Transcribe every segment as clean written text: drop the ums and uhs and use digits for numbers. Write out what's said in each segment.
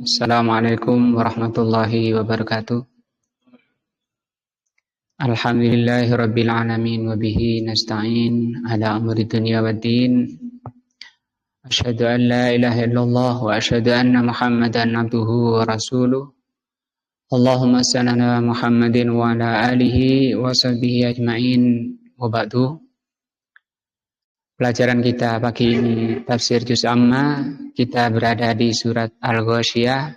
Assalamualaikum warahmatullahi wabarakatuh. Alhamdulillahirabbil alamin wa bihi nasta'in ala amri dunya waddin. Asyhadu an la ilaha illallah wa asyhadu anna Muhammadan abduhu wa rasuluh. Allahumma shalli ala Muhammadin wa ala alihi wa sahbihi ajmain. Wa ba'du. Pelajaran kita pagi ini tafsir juz amma. Kita berada di surat Al-Ghasyiyah.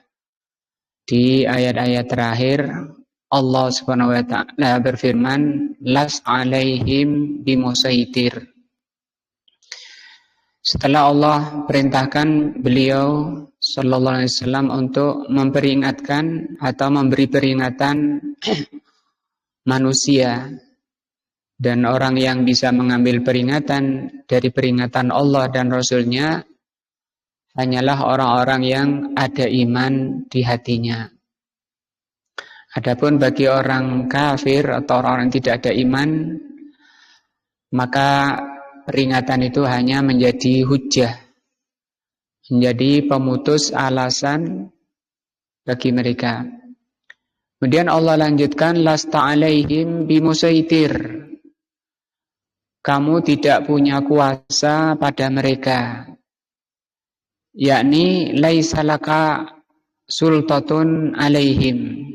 Di ayat-ayat terakhir Allah Subhanahu wa taala berfirman, "Las 'alaihim bimusaitir." Setelah Allah perintahkan beliau sallallahu alaihi wasallam untuk memperingatkan atau memberi peringatan manusia, dan orang yang bisa mengambil peringatan dari peringatan Allah dan Rasul-Nya hanyalah orang-orang yang ada iman di hatinya. Adapun bagi orang kafir atau orang yang tidak ada iman, maka peringatan itu hanya menjadi hujjah, menjadi pemutus alasan bagi mereka. Kemudian Allah lanjutkan, lasta alaihim bimusaitir. Kamu tidak punya kuasa pada mereka, yakni laisa laka sultatun alaihim.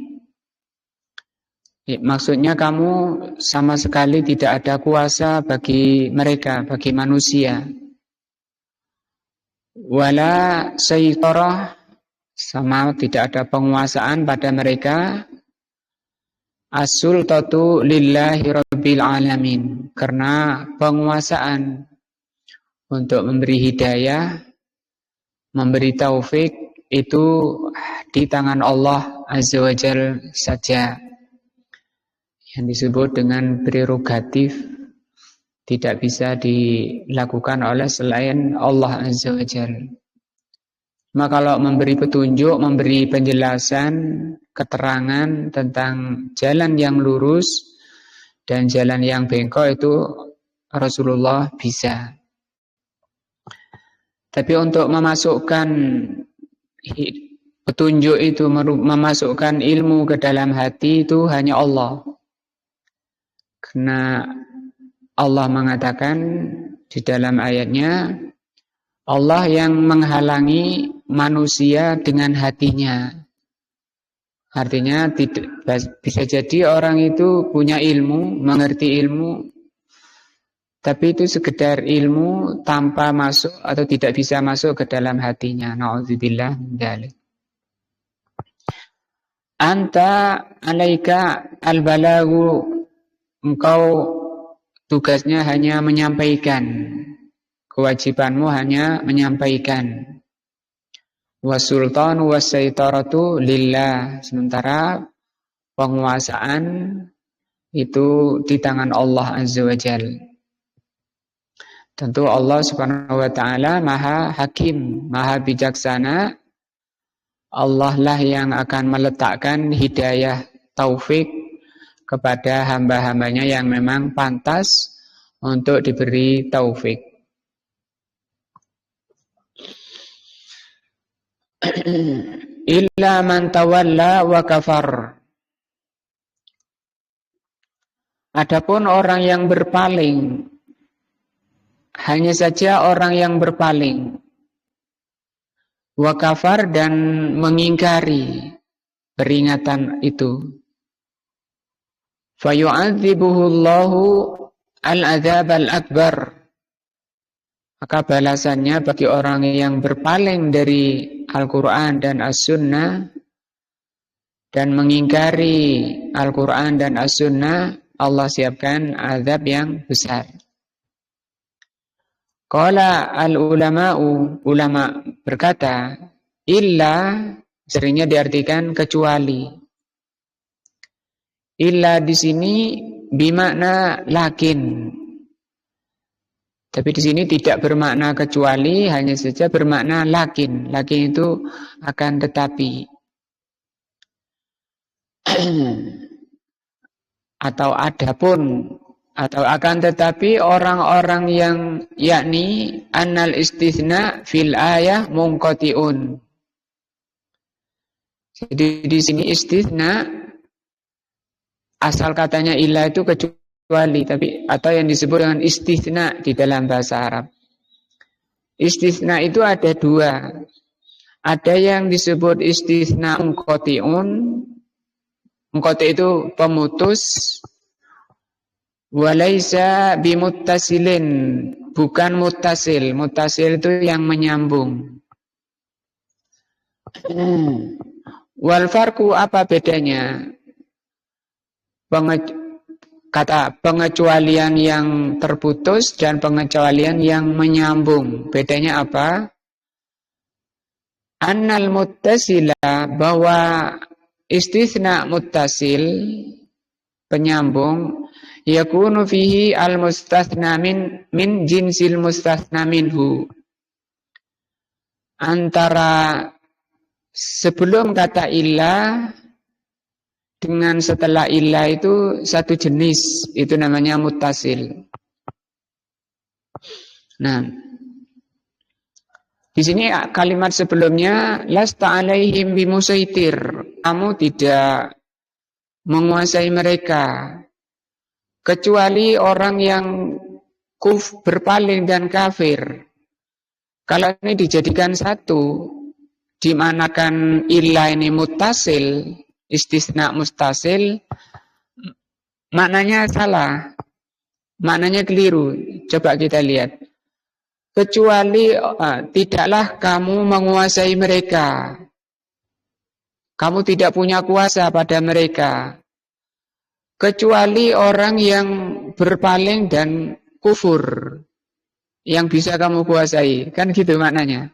Maksudnya kamu sama sekali tidak ada kuasa bagi mereka, bagi manusia. Wala saytarah, sama tidak ada penguasaan pada mereka. As-sultatu lillahi rabbil alamin, karena penguasaan untuk memberi hidayah, memberi taufik itu di tangan Allah Azza wa Jalla saja, yang disebut dengan prerogatif, tidak bisa dilakukan oleh selain Allah Azza wa Jalla. Maka kalau memberi petunjuk, memberi penjelasan, keterangan tentang jalan yang lurus dan jalan yang bengkok itu Rasulullah bisa. Tapi untuk memasukkan petunjuk itu, memasukkan ilmu ke dalam hati itu hanya Allah. Karena Allah mengatakan di dalam ayatnya, Allah yang menghalangi manusia dengan hatinya. Artinya bisa jadi orang itu punya ilmu, mengerti ilmu, tapi itu sekedar ilmu tanpa masuk atau tidak bisa masuk ke dalam hatinya. Na'udzubillah min dzalik. Anta alaika al-balagu, engkau tugasnya hanya menyampaikan. Kewajibanmu hanya menyampaikan. Wasultan wasaitaratu lillah. Sementara penguasaan itu di tangan Allah Azza wa Jalla. Tentu Allah Subhanahu wa taala Maha Hakim, Maha bijaksana. Allah lah yang akan meletakkan hidayah taufik kepada hamba-hambanya yang memang pantas untuk diberi taufik. Illa man tawalla wa kafar. Adapun orang yang berpaling, hanya saja orang yang berpaling, wa kafar, dan mengingkari peringatan itu, fayu'adzibuhullahu al-adzab al-akbar. Maka balasannya bagi orang yang berpaling dari Al-Quran dan As-Sunnah dan mengingkari Al-Quran dan As-Sunnah, Allah siapkan azab yang besar. Qala al-ulama'u, ulama berkata, illa seringnya diartikan kecuali. Illa di sini bimakna lakin. Tapi di sini tidak bermakna kecuali, hanya saja bermakna lakin. Lakin itu akan tetapi. Atau adapun, atau akan tetapi orang-orang yang, yakni annal istitsna fil ayah munqati'un. Jadi di sini istitsna asal katanya illa itu kecuali, tapi atau yang disebut dengan istitsna di dalam bahasa Arab. Istitsna itu ada dua. Ada yang disebut istitsna munqati'un. Munqati' itu pemutus. Walaisa bimuttasilin, bukan muttasil. Muttasil itu yang menyambung. Wal farqu, apa bedanya? Kata pengecualian yang terputus dan pengecualian yang menyambung. Bedanya apa? Annal muttasila, bahwa istitsna muttasil penyambung, yakunu fihi al mustatsna min jinsil mustatsna minhu. Antara sebelum kata illa dengan setelah illa itu satu jenis, itu namanya muttasil. Nah, di sini kalimat sebelumnya lasta alaihim bimusaitir, kamu tidak menguasai mereka kecuali orang yang berpaling dan kafir. Kalau ini dijadikan satu, dimanakan illa ini muttasil, istisna mustasil, maknanya salah, maknanya keliru. Coba kita lihat. Kecuali tidaklah kamu menguasai mereka, kamu tidak punya kuasa pada mereka, kecuali orang yang berpaling dan kufur, yang bisa kamu kuasai. Kan gitu maknanya.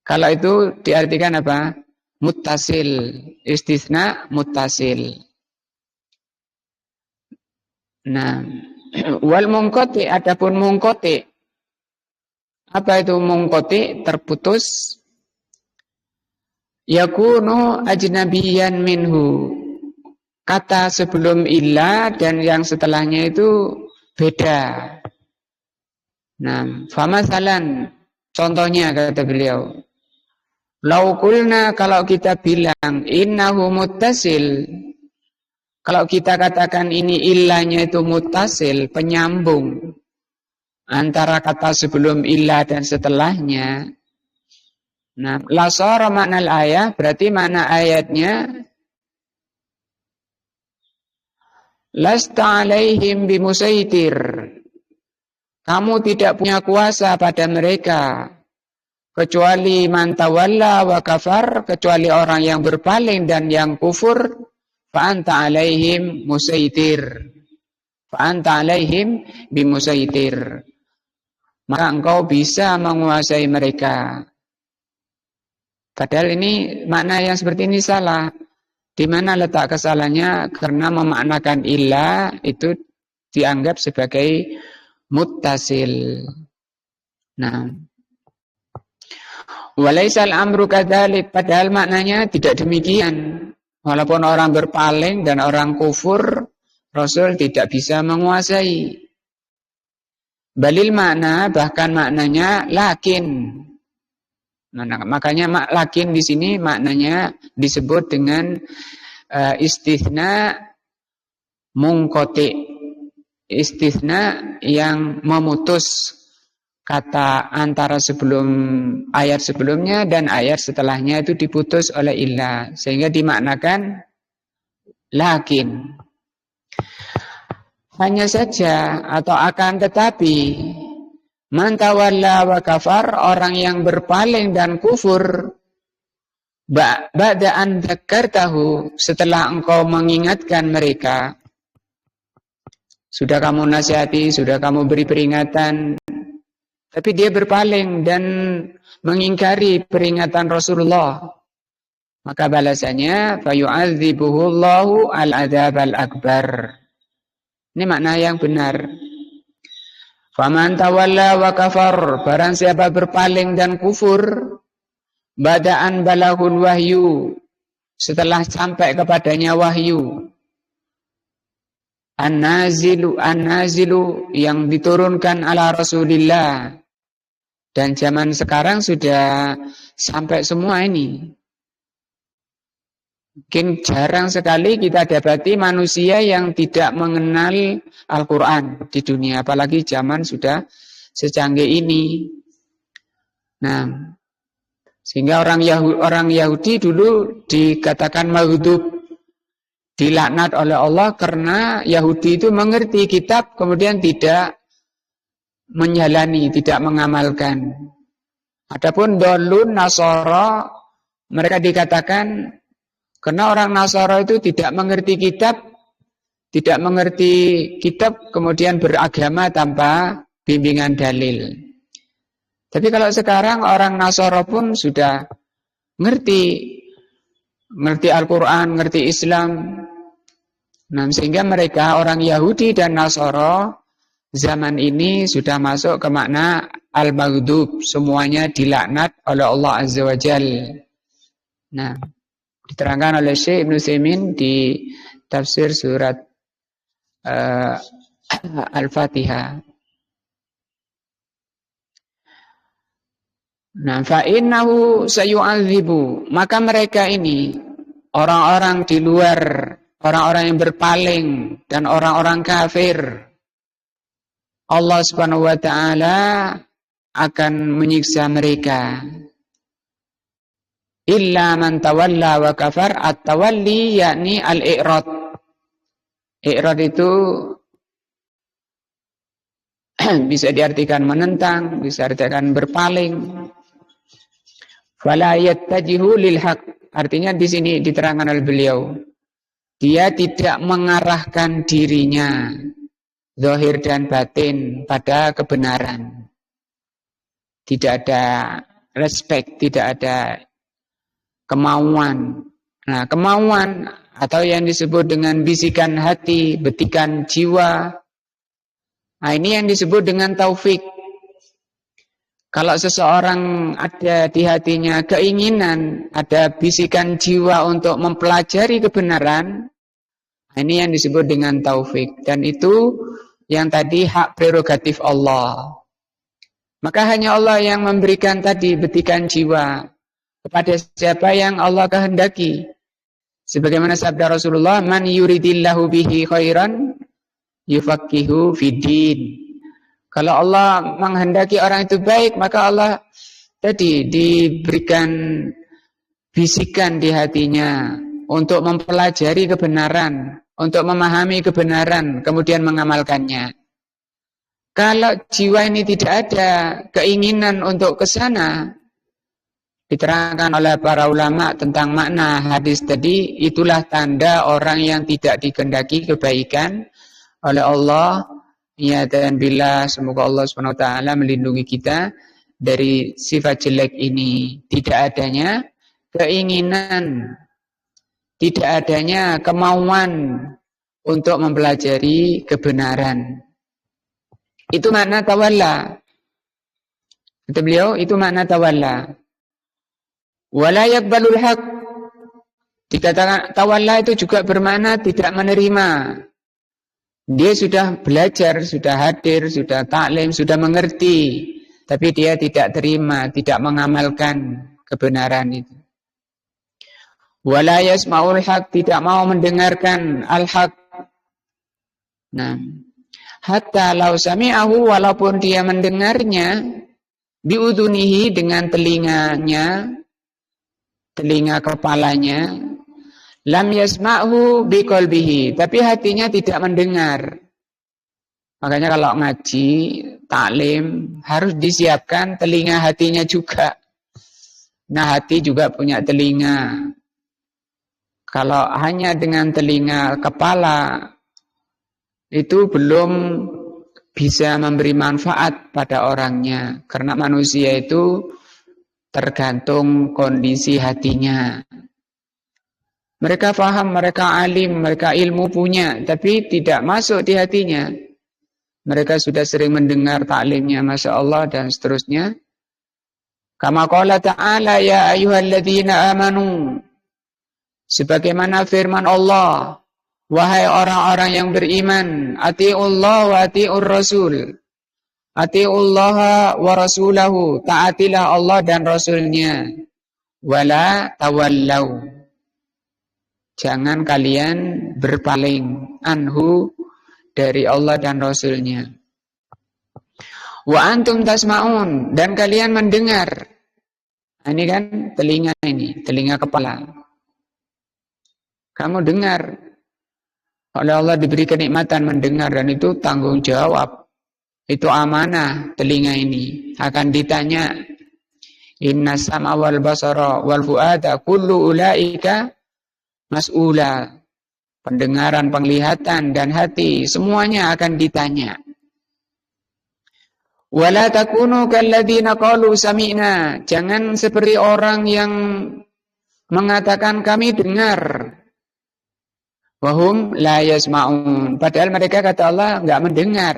Kalau itu diartikan apa? Muttasil, istisna muttasil. Nah, wal munqati, adapun munqati, apa itu munqati? Terputus. Yakunu ajnabiyan minhu, kata sebelum illa dan yang setelahnya itu beda. Nah, famasalan, contohnya kata beliau, lau qulna, kalau kita bilang innahu muttasil, kalau kita katakan ini illanya itu muttasil, penyambung antara kata sebelum illa dan setelahnya. Nah, la sara makna ayat, berarti makna ayatnya lasta alaihim bimusaitir, kamu tidak punya kuasa pada mereka, kecuali man tawalla wa kafar, kecuali orang yang berpaling dan yang kufur, fa anta alaihim musaitir, fa anta alaihim bimusaitir, maka engkau bisa menguasai mereka. Padahal ini makna yang seperti ini salah. Di mana letak kesalahannya? Karena memaknakan illa itu dianggap sebagai muttasil. Nah, walaisal amru kadzalik, padahal maknanya tidak demikian. Walaupun orang berpaling dan orang kufur, Rasul tidak bisa menguasai. Balil makna, bahkan maknanya lakin. Nah, makanya lakin di sini maknanya disebut dengan istitsna munqati, istitsna yang memutus kata antara sebelum ayat sebelumnya dan ayat setelahnya itu diputus oleh illa, sehingga dimaknakan lakin. Hanya saja atau akan tetapi, man tawalla wa kafar, orang yang berpaling dan kufur, ba'da an dzakartahu, setelah engkau mengingatkan mereka, sudah kamu nasihati, sudah kamu beri peringatan, tapi dia berpaling dan mengingkari peringatan Rasulullah, maka balasannya fayu'adzibuhu Allahu al-adzab al-akbar. Ini makna yang benar. Faman tawalla wa kafar, barang siapa berpaling dan kufur, bada'an balahul wahyu, setelah sampai kepadanya wahyu, an-nazilu yang diturunkan ala Rasulillah, dan zaman sekarang sudah sampai semua ini. Mungkin jarang sekali kita dapati manusia yang tidak mengenal Al-Quran di dunia, apalagi zaman sudah secanggih ini. Nah, sehingga orang Yahudi dulu dikatakan maghdub, dilaknat oleh Allah karena Yahudi itu mengerti kitab kemudian tidak menjalani, tidak mengamalkan. Adapun dolun Nasara, mereka dikatakan karena orang Nasara itu tidak mengerti kitab, kemudian beragama tanpa bimbingan dalil. Tapi kalau sekarang orang Nasara pun sudah ngerti Al-Quran, ngerti Islam. Nah, sehingga mereka orang Yahudi dan Nasara zaman ini sudah masuk ke makna al-maghdub, semuanya dilaknat oleh Allah Azza wa Jalla. Nah, diterangkan oleh Syekh Ibnu Utsaimin di tafsir surat Al-Fatihah. Nah, fa innahu sayu'adzibu, maka mereka ini orang-orang di luar, orang-orang yang berpaling dan orang-orang kafir, Allah Subhanahu wa taala akan menyiksa mereka. Illa man tawalla wa kafar, at-tawalli yakni al-i'rad. I'rad itu bisa diartikan menentang, bisa diartikan berpaling. Fala yattajihu lil haq. Artinya di sini diterangkan oleh beliau, dia tidak mengarahkan dirinya zahir dan batin pada kebenaran. Tidak ada respect, tidak ada kemauan. Nah, kemauan atau yang disebut dengan bisikan hati, betikan jiwa. Nah, ini yang disebut dengan taufik. Kalau seseorang ada di hatinya keinginan, ada bisikan jiwa untuk mempelajari kebenaran, ini yang disebut dengan taufik. Dan itu yang tadi hak prerogatif Allah. Maka hanya Allah yang memberikan tadi betikan jiwa kepada siapa yang Allah kehendaki. Sebagaimana sabda Rasulullah, man yuridillahu bihi khairan yufaqihu fiddin. Kalau Allah menghendaki orang itu baik, maka Allah tadi diberikan bisikan di hatinya untuk mempelajari kebenaran, untuk memahami kebenaran, kemudian mengamalkannya. Kalau jiwa ini tidak ada keinginan untuk ke sana, diterangkan oleh para ulama tentang makna hadis tadi, itulah tanda orang yang tidak dikehendaki kebaikan oleh Allah. Ya, dan bila semoga Allah SWT melindungi kita dari sifat jelek ini. Tidak adanya keinginan, tidak adanya kemauan untuk mempelajari kebenaran. Itu makna tawalla. Kata beliau, itu makna tawalla. Wala yaqbalul haq. Dikatakan tawalla itu juga bermakna tidak menerima. Dia sudah belajar, sudah hadir, sudah taklim, sudah mengerti, tapi dia tidak terima, tidak mengamalkan kebenaran itu. Wala yasma'ul haq, tidak mau mendengarkan al-haq. Nah, hatta law sami'ahu, walaupun dia mendengarnya, biudunihi, dengan telinganya, telinga kepalanya, lam yasma'hu biqalbihi, tapi hatinya tidak mendengar. Makanya kalau ngaji, taklim, harus disiapkan telinga hatinya juga. Nah, hati juga punya telinga. Kalau hanya dengan telinga kepala, itu belum bisa memberi manfaat pada orangnya. Karena manusia itu tergantung kondisi hatinya. Mereka faham, mereka alim, mereka ilmu punya, tapi tidak masuk di hatinya. Mereka sudah sering mendengar taklimnya, Masya Allah, dan seterusnya. Kama qala ta'ala ya ayyuhalladzina amanu. Sebagaimana firman Allah, wahai orang-orang yang beriman, ati'ullah wa ati'ur rasul. Ati'ullaha wa rasulahu, taatilah Allah dan Rasulnya. Wala tawallau. Jangan kalian berpaling anhu dari Allah dan Rasulnya. Wa antum tasma'un, dan kalian mendengar. Ini kan telinga kepala. Kamu dengar. Oleh Allah diberi kenikmatan mendengar, dan itu tanggung jawab. Itu amanah telinga ini. Akan ditanya, inna sam'a wal basara wal fu'ada kullu ulaika mas'ula. Pendengaran, penglihatan, dan hati semuanya akan ditanya. Wala takunu kalladzina qalu sami'na. Jangan seperti orang yang mengatakan kami dengar. Wahum la yasma'un. Padahal mereka, kata Allah, enggak mendengar.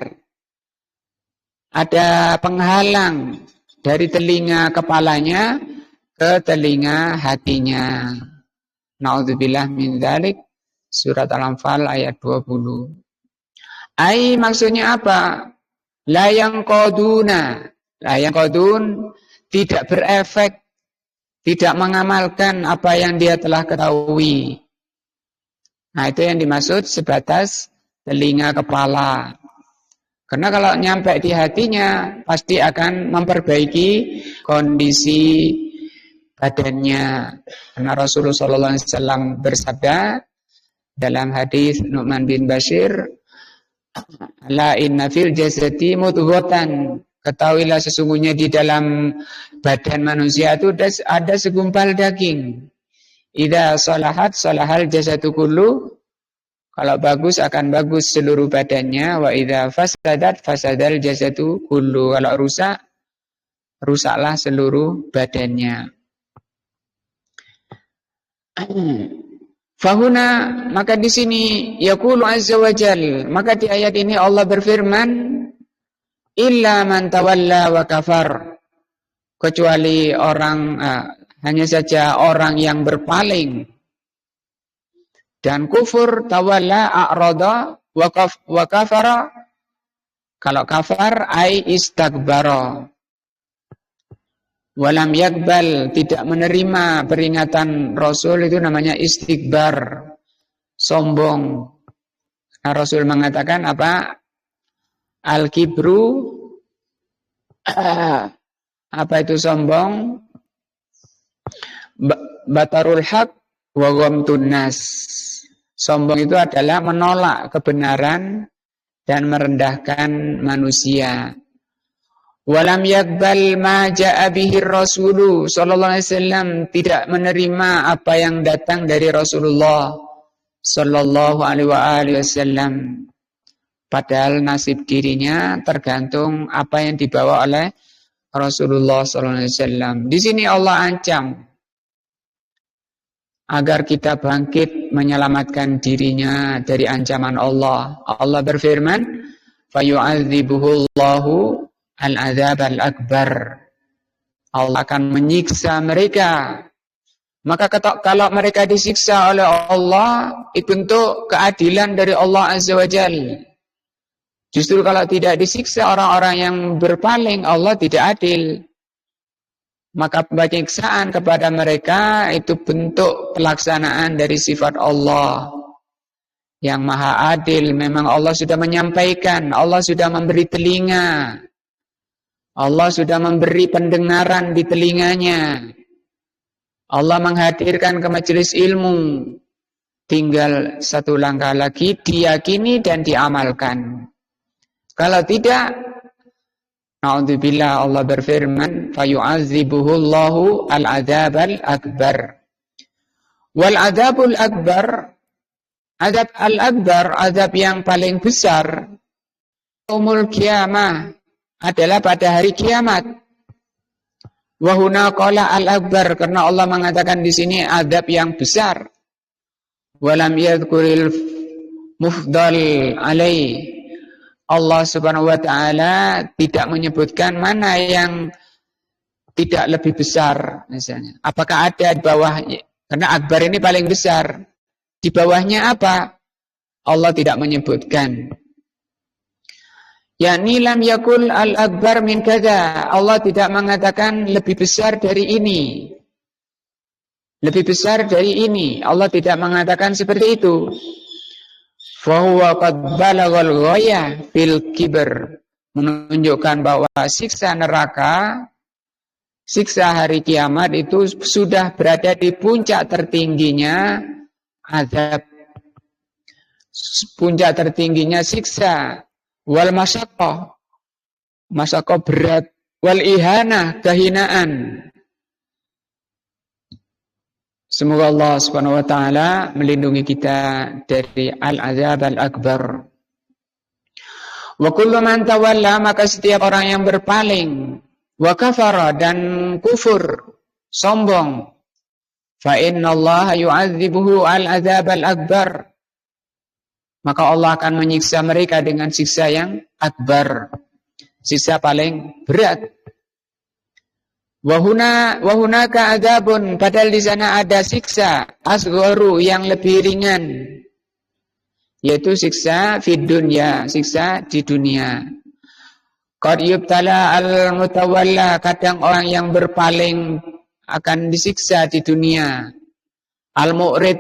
Ada penghalang dari telinga kepalanya ke telinga hatinya. Na'udzubillah min dzalik. Surat Al-Anfal ayat 20. Maksudnya apa? La yang qadun tidak berefek, tidak mengamalkan apa yang dia telah ketahui. Nah, itu yang dimaksud sebatas telinga kepala. Karena kalau nyampe di hatinya pasti akan memperbaiki kondisi badannya. Karena Rasulullah SAW bersabda dalam hadis Nu'man bin Bashir, la inna fil jasadi mudghatan. Ketahuilah sesungguhnya di dalam badan manusia itu ada segumpal daging. Idza salahat salahal jasadu kullu. Kalau bagus akan bagus seluruh badannya. Wa idza fasadat fasadal jasadu kullu. Kalau rusak, rusaklah seluruh badannya. Fahuna, maka di sini yaqulu azza wa jal, maka di ayat ini Allah berfirman, illa man tawalla wa kafar, kecuali orang hanya saja orang yang berpaling dan kufur. Tawalla a'rada wa kafara, kalau kafar ai istakbara. Walam yakbal, tidak menerima peringatan Rasul, itu namanya istikbar, sombong. Nah, Rasul mengatakan apa? Al-kibru, apa itu sombong? Batarul haq wa ghamtun nas. Sombong itu adalah menolak kebenaran dan merendahkan manusia. Walam yakbal ma ja'a bihi Rasulu sallallahu alaihi wasallam, tidak menerima apa yang datang dari Rasulullah sallallahu alaihi wasallam. Padahal nasib dirinya tergantung apa yang dibawa oleh Rasulullah sallallahu alaihi wasallam. Di sini Allah ancam agar kita bangkit menyelamatkan dirinya dari ancaman Allah. Allah berfirman, fayu'adzibuhullahu al-adzab al-akbar. Allah akan menyiksa mereka. Maka kalau mereka disiksa oleh Allah, itu bentuk keadilan dari Allah Azza wa Jalla. Justru kalau tidak disiksa orang-orang yang berpaling, Allah tidak adil. Maka penyiksaan kepada mereka itu bentuk pelaksanaan dari sifat Allah yang maha adil. Memang Allah sudah menyampaikan, Allah sudah memberi telinga, Allah sudah memberi pendengaran di telinganya. Allah menghadirkan ke majelis ilmu. Tinggal satu langkah lagi, diyakini dan diamalkan. Kalau tidak, na'udzubillah, Allah berfirman, fayu'adzibuhullahu al-adzabal akbar. Wal adzabul akbar, azab al-akbar, azab yang paling besar, yaumul qiyamah, adalah pada hari kiamat. Wa huna qala al-akbar, karena Allah mengatakan di sini azab yang besar. Walam yadhkuril mufdal alai. Allah Subhanahu wa taala tidak menyebutkan mana yang tidak lebih besar misalnya. Apakah ada di bawahnya? Karena akbar ini paling besar. Di bawahnya apa? Allah tidak menyebutkan. Yani lam yakul al-akbar min kada. Allah tidak mengatakan lebih besar dari ini. lebih besar dari ini. Allah tidak mengatakan seperti itu. Fahuwa qad balagal ghayah fil kibr, menunjukkan bahwa siksa neraka, siksa hari kiamat itu sudah berada di puncak tertingginya azab, puncak tertingginya siksa, wal masyaqah, masyaqah berat, wal ihanah, kehinaan. Semoga Allah Subhanahu wa taala melindungi kita dari al-azab al-akbar. Wa kullu man tawalla, maka setiap orang yang berpaling, wa kafara, dan kufur, sombong, fa innallaha yu'adzibuhu al-azab al-akbar, maka Allah akan menyiksa mereka dengan siksa yang akbar, siksa paling berat. Wahunaka adzabun, padahal di sana ada siksa asgharu, yang lebih ringan, yaitu siksa fid dunya, siksa di dunia. Qad yubtala al-mutawalla, kadang orang yang berpaling akan disiksa di dunia. Al-mu'rid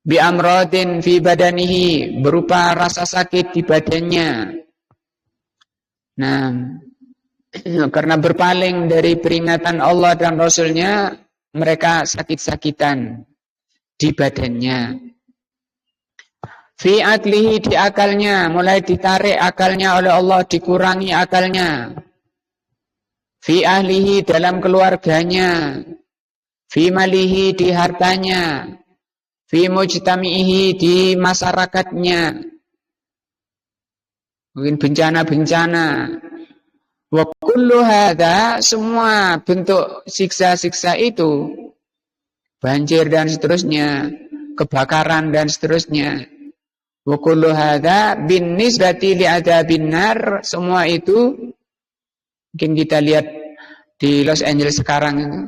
bi amradin fi badanihi, berupa rasa sakit di badannya. Nah, karena berpaling dari peringatan Allah dan Rasulnya, mereka sakit-sakitan di badannya. Fi aklihi, di akalnya, mulai ditarik akalnya oleh Allah, dikurangi akalnya. Fi ahlihi, dalam keluarganya. Fi malihi, di hartanya. Fi mujtamihi, di masyarakatnya. Mungkin bencana-bencana. Wa kullu hadza, semua bentuk siksa-siksa itu, banjir dan seterusnya, kebakaran dan seterusnya. Wa kullu hadza bin nisbati li adzabin nar, semua itu mungkin kita lihat di Los Angeles sekarang itu,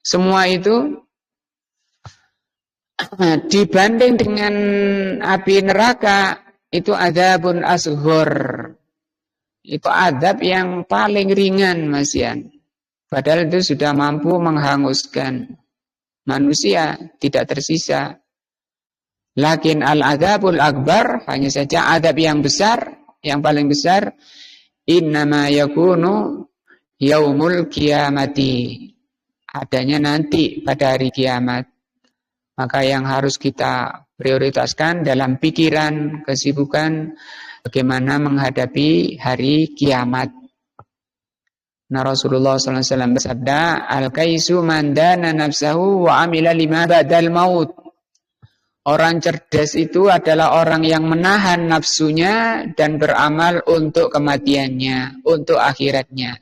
semua itu dibanding dengan api neraka itu adzabun asghar. Itu azab yang paling ringan, Mas Yan. Padahal itu sudah mampu menghanguskan manusia, tidak tersisa. Lakin al-azabul akbar, hanya saja azab yang besar, yang paling besar, innama yakunu yaumul qiyamati, adanya nanti pada hari kiamat. Maka yang harus kita prioritaskan dalam pikiran, kesibukan, bagaimana menghadapi hari kiamat. Nah, Rasulullah SAW bersabda, al-kaisu man dana nafsahu wa amila lima ba'dal maut. Orang cerdas itu adalah orang yang menahan nafsunya dan beramal untuk kematiannya, untuk akhiratnya.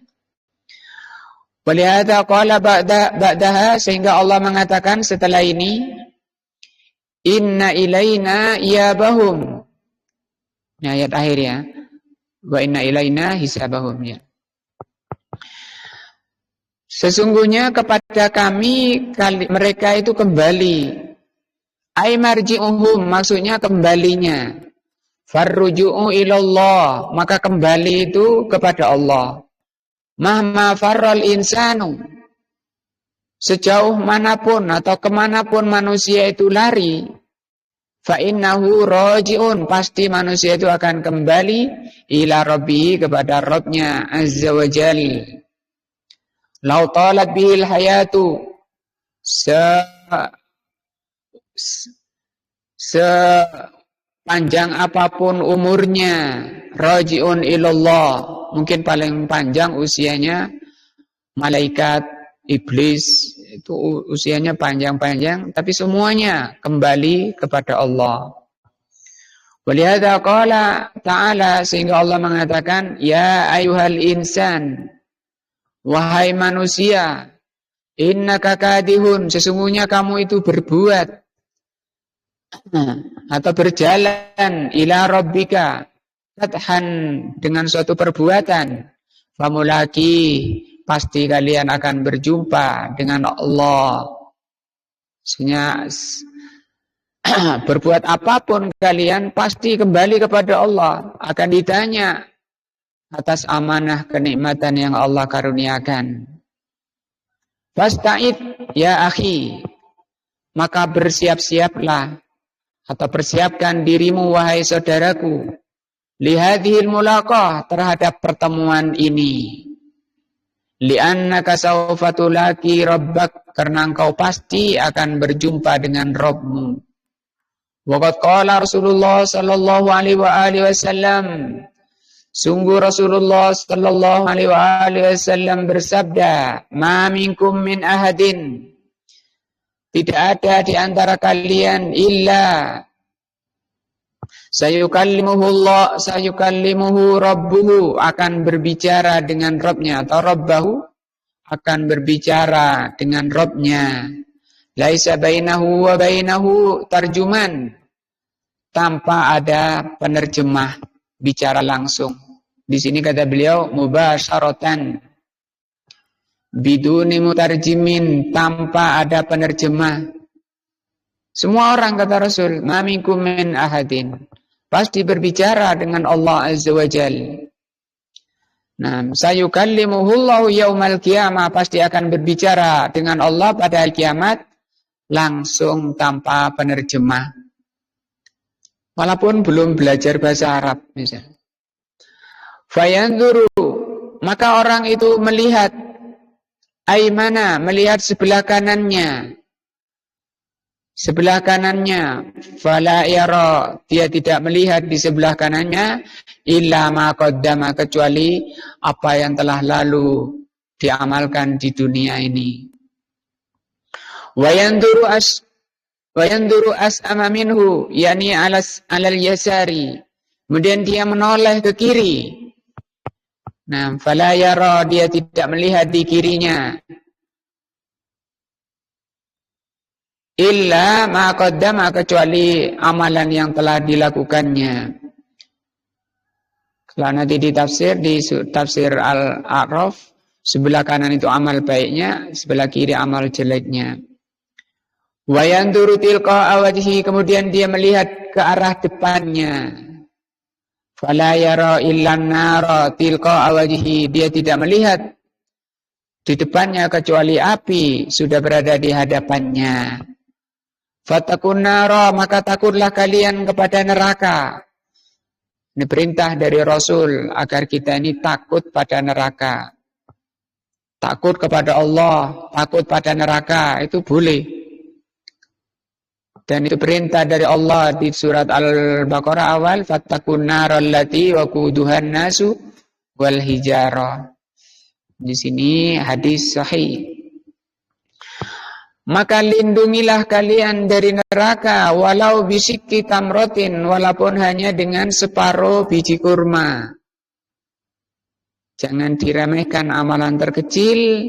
Walihada qala ba'daha, sehingga Allah mengatakan setelah ini, inna ilaina iyabahum. Ayat akhir ya. Wa inna ilaina hisabahum ya. Sesungguhnya kepada kami mereka itu kembali. Ai marji'uhum, maksudnya kembalinya. Farruju'u ilallah, maka kembali itu kepada Allah. Mahma farral insanu, sejauh manapun atau kemanapun manusia itu lari, fa innahu raji'un, pasti manusia itu akan kembali ila rabbihi, kepada Rabbnya azza wa jal. Lau talat bihil hayatu, sepanjang apapun umurnya, raji'un ilallah, mungkin paling panjang usianya malaikat, iblis, itu usianya panjang-panjang, tapi semuanya kembali kepada Allah. Walihada qala ta'ala, sehingga Allah mengatakan, ya ayuhal insan, wahai manusia, innaka kadihun, sesungguhnya kamu itu berbuat atau berjalan ila rabbika, fathan, dengan suatu perbuatan, famulaki, pasti kalian akan berjumpa dengan Allah. Maksudnya berbuat apapun kalian pasti kembali kepada Allah, akan ditanya atas amanah kenikmatan yang Allah karuniakan. Fasta'id ya akhi, maka bersiap-siaplah atau persiapkan dirimu wahai saudaraku lihadhil mulaqah terhadap pertemuan ini. Li'annaka sawfa tulaqi rabbak karena engkau pasti akan berjumpa dengan Rabbmu. Waqad qala Rasulullah sallallahu alaihi wasallam. Sungguh Rasulullah sallallahu alaihi wasallam bersabda, "Ma minkum min ahadin." Tidak ada di antara kalian illa sayukallimuhu rabbuhu akan berbicara dengan Rabbnya atau Rabbahu akan berbicara dengan Rabbnya. Laisa bainahu wa bainahu tarjuman tanpa ada penerjemah bicara langsung. Di sini kata beliau mubasyaratan biduni mutarjimin tanpa ada penerjemah. Semua orang kata Rasul, ma minkum min ahadin, pasti berbicara dengan Allah Azza wa Jalla. Nah, sayukallimuhullahu yaumal qiyamah, pasti akan berbicara dengan Allah pada hari kiamat langsung tanpa penerjemah. Walaupun belum belajar bahasa Arab misalnya. Fayanzuru, maka orang itu melihat aimana, melihat sebelah kanannya. Sebelah kanannya, fala yara, dia tidak melihat di sebelah kanannya illa ma qaddama, kecuali apa yang telah lalu diamalkan di dunia ini. Wa yanduru as'ama minhu, yani alal yasari. Kemudian dia menoleh ke kiri. Nah, fala yara, dia tidak melihat di kirinya. Illa ma qaddama, kecuali amalan yang telah dilakukannya. Kalau nanti di tafsir Al-A'raf, sebelah kanan itu amal baiknya, sebelah kiri amal jeleknya. Wa yanduru tilqa wajhi, kemudian dia melihat ke arah depannya. Fala yara illan nara tilqa wajhi, dia tidak melihat di depannya kecuali api sudah berada di hadapannya. Fatakun nara, maka takutlah kalian kepada neraka. Ini perintah dari Rasul agar kita ini takut pada neraka. Takut kepada Allah, takut pada neraka, itu boleh. Dan itu perintah dari Allah di surat Al-Baqarah awal, fatakun nara allati waquduhan nasu wal hijarah. Di sini hadis sahih. Maka lindungilah kalian dari neraka walau bisikki tamrotin, walaupun hanya dengan separuh biji kurma. Jangan diremehkan amalan terkecil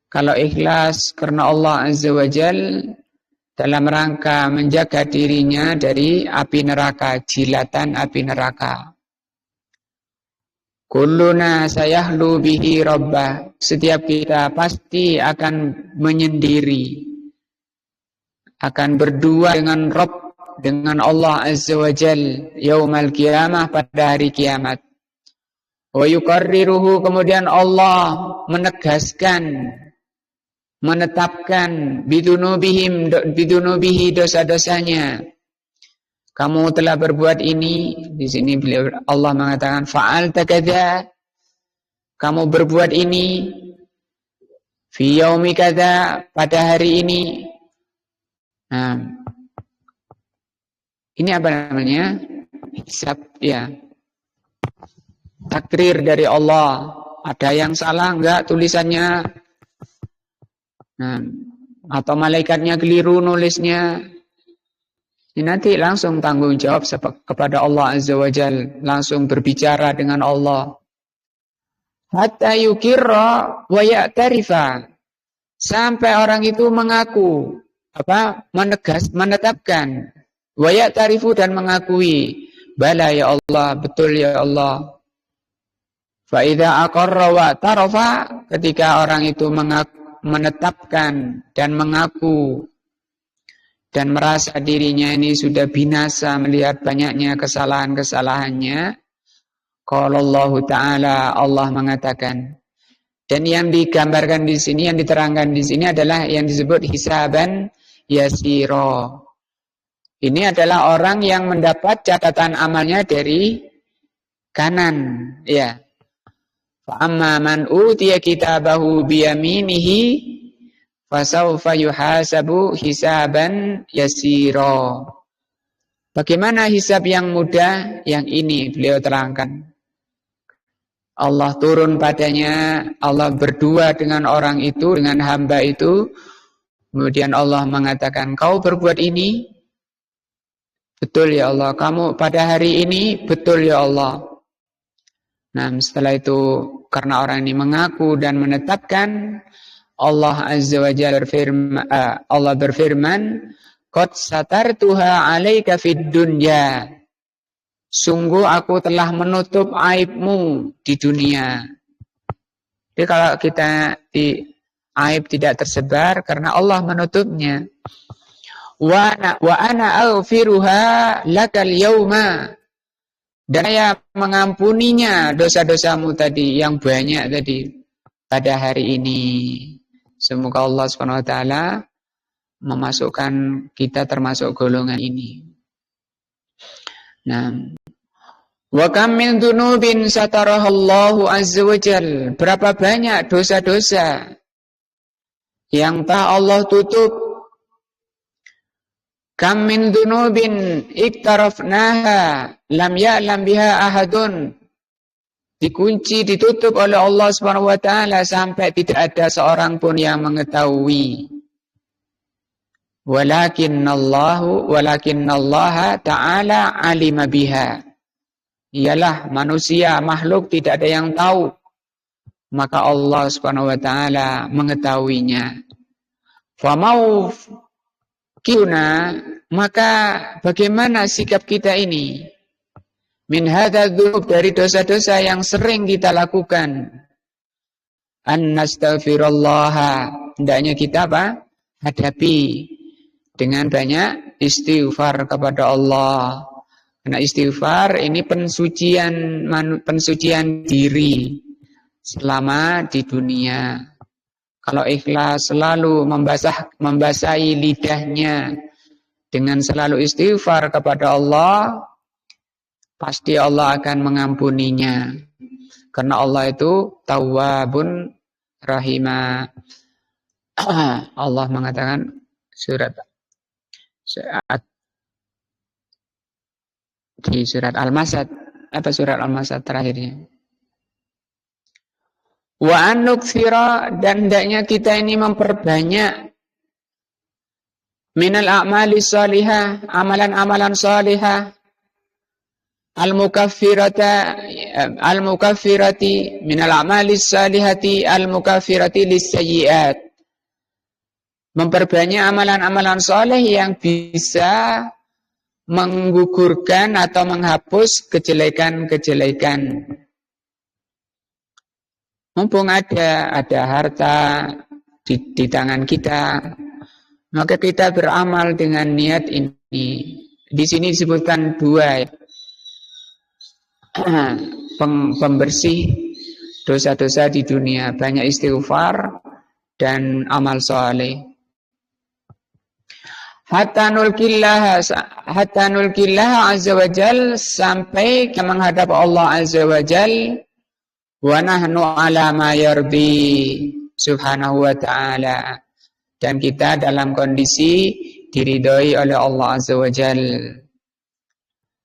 kalau ikhlas karena Allah Azza wa Jal dalam rangka menjaga dirinya dari api neraka, jilatan api neraka. Kulluna sayahlu bihi rabbah, setiap kita pasti akan menyendiri, akan berdua dengan Rabb, dengan Allah Azza wa Jal yaumal qiyamah, pada hari kiamat. Wa yuqarriruhu, kemudian Allah menegaskan, menetapkan bidunubihi, dosa-dosanya. Kamu telah berbuat ini. Di sini Allah mengatakan fa'alta kadza, kamu berbuat ini fi yaumi kadza, pada hari ini. Nah, ini apa namanya? Hisab, ya. Takrir dari Allah. Ada yang salah enggak tulisannya? Nah, atau malaikatnya keliru nulisnya? Ini nanti langsung tanggung jawab kepada Allah Azza wa Jal, langsung berbicara dengan Allah. Hatta yukirra wa ya'tarifa, sampai orang itu mengaku, menetapkan, wa ya'tarifu, dan mengakui, bala ya Allah, betul ya Allah. Fa idza aqarra wa tarafa, ketika orang itu menetapkan dan mengaku dan merasa dirinya ini sudah binasa melihat banyaknya kesalahan-kesalahannya, qala Allah Ta'ala, Allah mengatakan. Dan yang digambarkan di sini, yang diterangkan di sini adalah yang disebut hisaban yasira. Ini adalah orang yang mendapat catatan amalnya dari kanan, ya. Fa amma man utiya kitabahu biyaminihi fasawfa yuhasabu hisaban yasira. Bagaimana hisab yang mudah? Yang ini beliau terangkan. Allah turun padanya, Allah berdua dengan orang itu, dengan hamba itu. Kemudian Allah mengatakan, kau berbuat ini? Betul ya Allah. Kamu pada hari ini? Betul ya Allah. Nah, setelah itu, karena orang ini mengaku dan menetapkan, Allah Azza wa Jalla berfirman, Qad satartuha alaika fid dunya. Sungguh aku telah menutup aibmu di dunia. Jadi kalau kita aib tidak tersebar karena Allah menutupnya. Wa ana aghfiruha lakal yauma. Dan saya mengampuninya dosa-dosamu tadi yang banyak tadi pada hari ini. Semoga Allah Subhanahu wa taala memasukkan kita termasuk golongan ini. Nah, wa kam min dzunubin satarahallahu azza wajal. Berapa banyak dosa-dosa yang telah Allah tutup. Kam min dzunubin iktarafnaha lam ya'lam biha ahadun. Dikunci, ditutup oleh Allah Subhanahu wa taala sampai tidak ada seorang pun yang mengetahui. Walakinallaha ta'ala alima biha. Ialah manusia, makhluk tidak ada yang tahu. Maka Allah Subhanahu wa taala mengetahuinya. Famau Kiuna, maka bagaimana sikap kita ini? Min hadzal dari dosa-dosa yang sering kita lakukan. Nastaghfirullah, hendaknya kita apa? Hadapi dengan banyak istighfar kepada Allah. Karena istighfar ini pensucian diri selama di dunia. Kalau ikhlas selalu membasahi lidahnya dengan selalu istighfar kepada Allah, pasti Allah akan mengampuninya. Karena Allah itu Tawwabun Rahimah. Allah mengatakan di surat Al-Masad, apa surat Al-Masad terakhirnya? Wa anukthira, dan hendaknya kita ini memperbanyak minal a'mali salihah, amalan-amalan salihah, al-mukaffirati minal a'mali salihati al-mukaffirati lis-sayyi'at. Memperbanyak amalan-amalan saleh yang bisa menggugurkan atau menghapus kejelekan-kejelekan. Mumpung ada harta di tangan kita, maka kita beramal dengan niat ini. Di sini disebutkan dua, pembersih dosa-dosa di dunia, banyak istighfar dan amal saleh. Hatta nulkillaha azza wa jal, sampai kita menghadap Allah azza wa jal. Wa nahnu ala ma yardi subhanahu wa ta'ala, dan kita dalam kondisi diridhoi oleh Allah azza wa jal.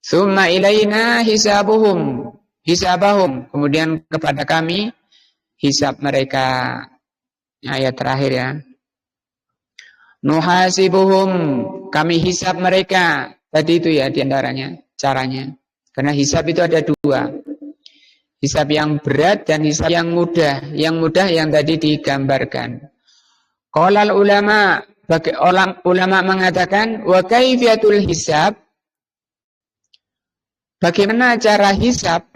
Tsumma ilaina hisabahum, kemudian kepada kami hisab mereka. Ayat terakhir ya. Nuhasibuhum, kami hisab mereka. Tadi itu ya diantaranya caranya. Karena hisab itu ada dua. Hisab yang berat dan hisab yang mudah. Yang mudah yang tadi digambarkan. Qolal ulama, ulama mengatakan, wa kaifiyatul hisab, bagaimana cara hisab?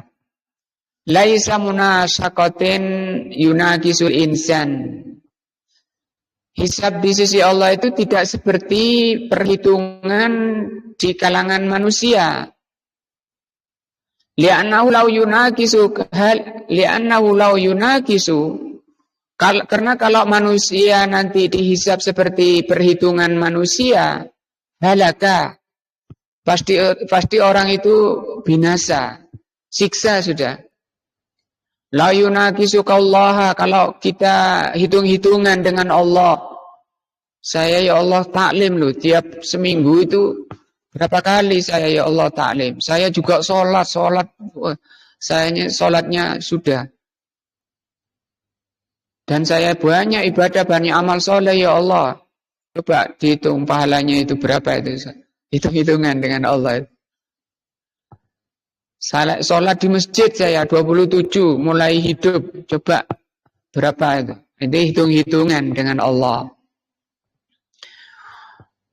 Laisa munasaqatin yunakisul insan. Hisab di sisi Allah itu tidak seperti perhitungan di kalangan manusia. Li'annahu law yunakisu, Karena kalau manusia nanti dihisab seperti perhitungan manusia, halaka. Pasti orang itu binasa, siksa sudah. La yunakisukallaha, kalau kita hitung-hitungan dengan Allah. Saya ya Allah taklim loh, tiap seminggu itu berapa kali saya ya Allah taklim. Saya juga sholat, sholatnya sudah. Dan saya banyak ibadah, banyak amal soleh ya Allah. Coba dihitung pahalanya itu berapa itu. Hitung-hitungan dengan Allah. Sholat di masjid saya 27 mulai hidup. Coba berapa itu. Itu hitung-hitungan dengan Allah.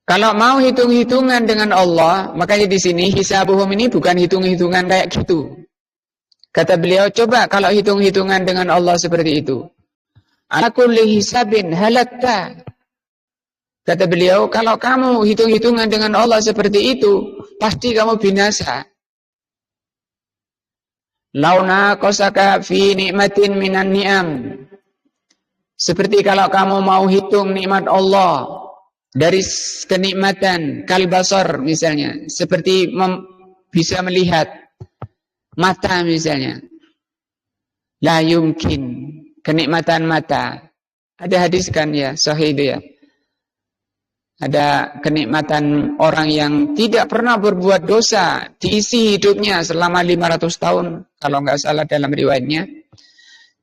Kalau mau hitung-hitungan dengan Allah, makanya di sini hisabuhum ini bukan hitung-hitungan kayak gitu. Kata beliau, coba kalau hitung-hitungan dengan Allah seperti itu. Ala kulli hisabin halatta. Kata beliau, kalau kamu hitung-hitungan dengan Allah seperti itu, pasti kamu binasa. Launa qasaka fi ni'matin minan ni'am. Seperti kalau kamu mau hitung nikmat Allah dari kenikmatan kalbasar misalnya, seperti bisa melihat mata misalnya. La yumkin. Kenikmatan mata. Ada hadis kan ya, sahih itu ya. Ada kenikmatan orang yang tidak pernah berbuat dosa, diisi hidupnya selama 500 tahun, kalau nggak salah dalam riwayatnya.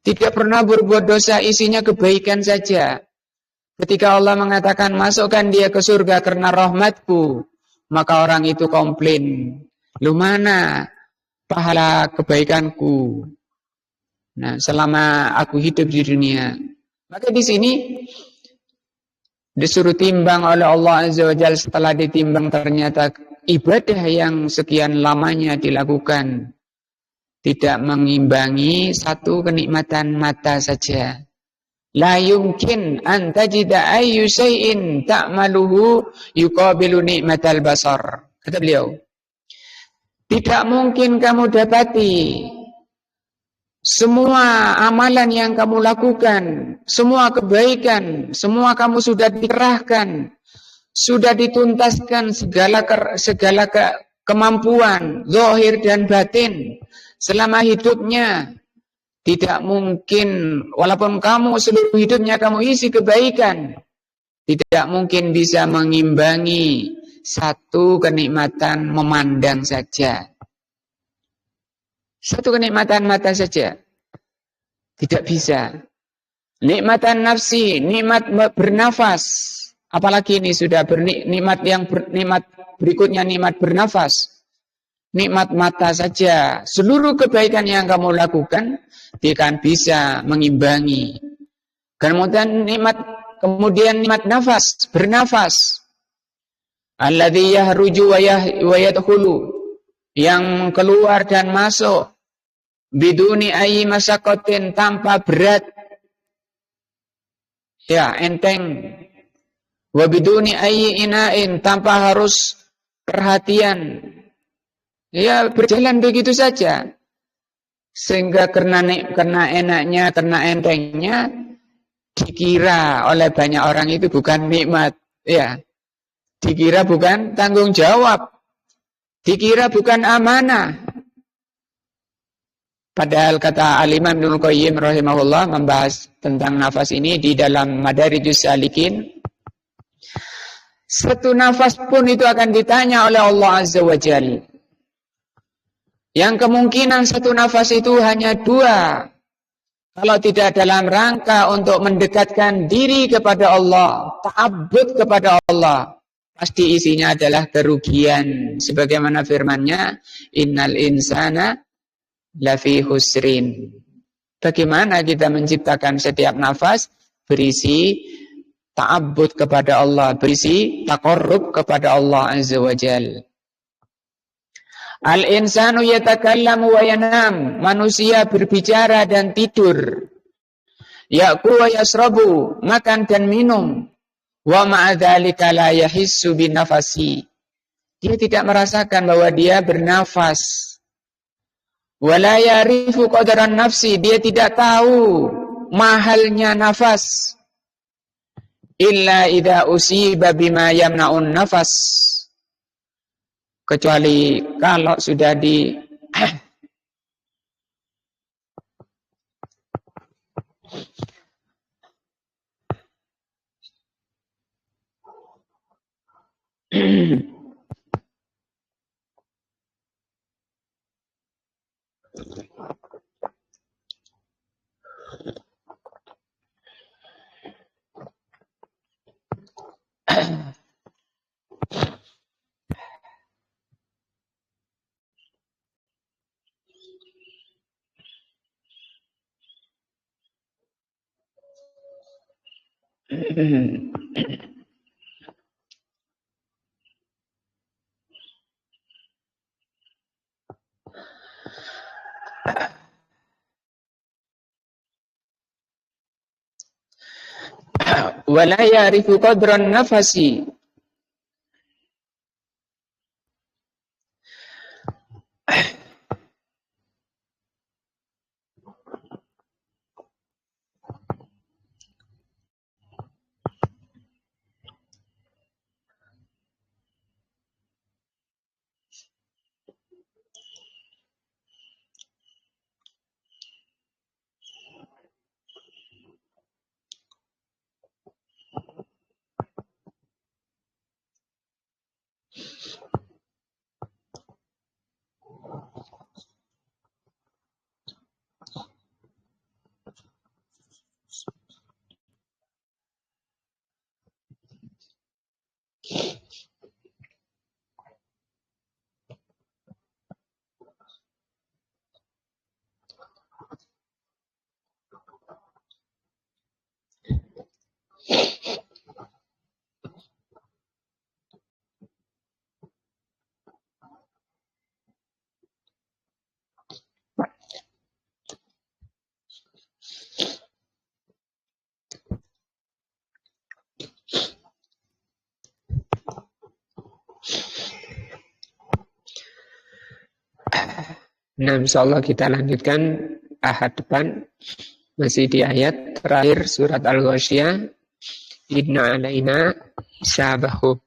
Tidak pernah berbuat dosa, isinya kebaikan saja. Ketika Allah mengatakan, masukkan dia ke surga karena rahmatku, maka orang itu komplain. Lu mana pahala kebaikanku? Nah, selama aku hidup di dunia. Maka di sini disuruh timbang oleh Allah Azza wa Jalla. Setelah ditimbang ternyata ibadah yang sekian lamanya dilakukan tidak mengimbangi satu kenikmatan mata saja. La yumkin an tajida ayyu syai'in ta'maluhu yuqabilu ni'matal basar. Kata beliau, tidak mungkin kamu dapati semua amalan yang kamu lakukan, semua kebaikan, semua kamu sudah dikerahkan, sudah dituntaskan segala kemampuan, zahir dan batin selama hidupnya. Tidak mungkin, walaupun kamu seluruh hidupnya kamu isi kebaikan, tidak mungkin bisa mengimbangi satu kenikmatan memandang saja. Satu kenikmatan mata saja. Tidak bisa. Nikmatan nafsi, nikmat bernafas. Apalagi ini sudah nikmat berikutnya nikmat bernafas. Nikmat mata saja. Seluruh kebaikan yang kamu lakukan tidak bisa mengimbangi. Kemudian nikmat nafas, bernafas. Alladzi yahruju wa yadkhulu, yang keluar dan masuk. Biduni ayyi masyaqqatin, tanpa berat. Ya, enteng. Wa biduni ayyi ina'in, tanpa harus perhatian. Ya, berjalan begitu saja. Sehingga karena enaknya, karena entengnya, dikira oleh banyak orang itu bukan nikmat. Ya, dikira bukan tanggung jawab. Dikira bukan amanah. Padahal kata Al-Imam Ibnul Qayyim rahimahullah membahas tentang nafas ini di dalam Madarijus Salikin. Satu nafas pun itu akan ditanya oleh Allah Azza wa Jalla. Yang kemungkinan satu nafas itu hanya dua. Kalau tidak dalam rangka untuk mendekatkan diri kepada Allah, ta'abbud kepada Allah, pasti isinya adalah kerugian. Sebagaimana firman-Nya, innal insana lafi husrin. Bagaimana kita menciptakan setiap nafas berisi ta'abbud kepada Allah, berisi taqarrub kepada Allah Azza wa Jalla. Al-insanu yatakallamu wa yanam, manusia berbicara dan tidur. Ya'kulu wa yasrabu, makan dan minum. Wa ma'adzalika la yahissu binafasi. Dia tidak merasakan bahwa dia bernafas. Wa la ya'rifu qadaran nafsi, dia tidak tahu mahalnya nafas. Illa idza usiba bima yamna'un nafas. Kecuali kalau sudah di wala ya'rifu qadran nafasi. Nah, insyaallah kita lanjutkan ahad depan. Masih di ayat terakhir surat Al-Ghasyiyah. Inna alaina hisabahu.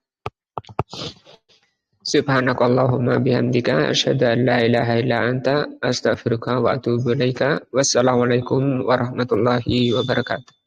Subhanakallahumma bihamdika asyhadu an la ilaha illa anta astaghfiruka wa atubu ilaika. Wassalamualaikum warahmatullahi wabarakatuh.